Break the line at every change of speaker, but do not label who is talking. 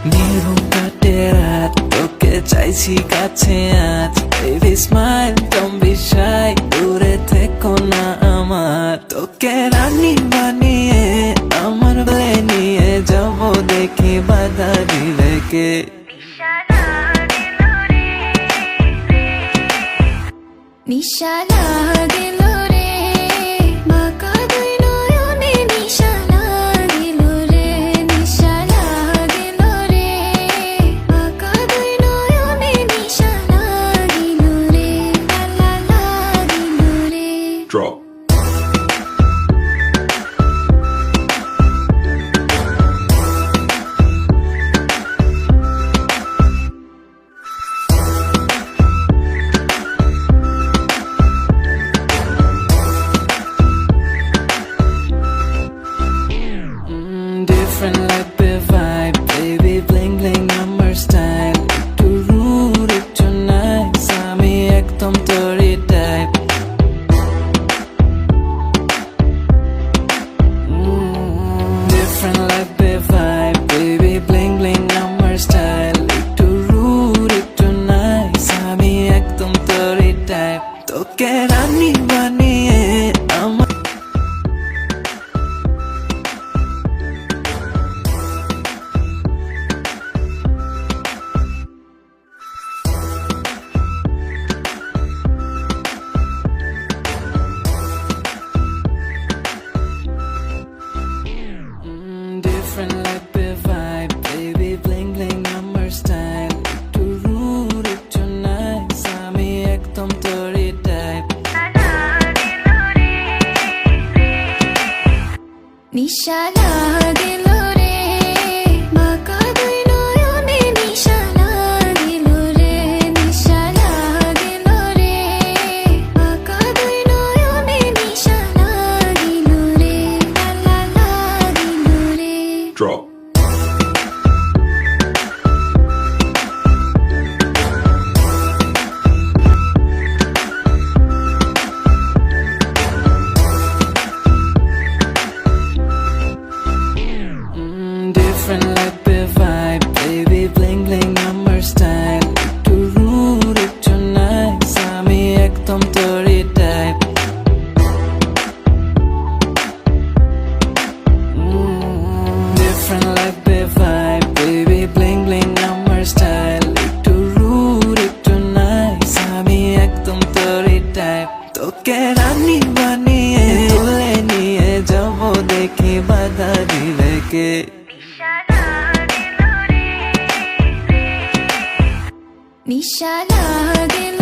নির্ঘুম কাটে রাত, তোকে চাইছি কাছে আজ। Baby smile, don't be shy, দূরে থেকো না আমার। তোকে রানী বানিয়ে আমার বলে নিয়ে যাব, দেখি বাধা দিবে কে।
নিশা লাগিল রে, বাঁকা দুই নয়নে নিশা লাগিল রে, নিশা লাগিল রে, বাঁকা দুই নয়নে নিশা লাগিল রে, লা লাগিল রে।
Drop.
Different like the vibe, baby bling bling আমার style. একটু rude, একটু nice, আমি একদম তোরই type. Different like the vibe, baby bling bling আমার style. একটু rude, একটু nice, আমি একদম তোরই type. তোকে রানী বানিয়ে আমার different like the vibe, baby bling bling আমার style. একটু rude, একটু nice, আমি একদম তোরই type.
নিশা লাগিল রে, বাঁকা দুই নয়নে নিশা লাগিল রে, নিশা লাগিল রে, বাঁকা দুই নয়নে নিশা লাগিল রে, লা লাগিল রে।
Drop.
Different like the vibe, baby bling bling আমার style. একটু rude, একটু nice, আমি একদম তোরই type. Different like the vibe, baby bling bling আমার style. একটু rude, একটু nice, আমি একদম তোরই type. তোকে রানী বানিয়ে তুলে নিয়ে যাব, দেখি বাধা দিবে কে।
নিশা লাগিল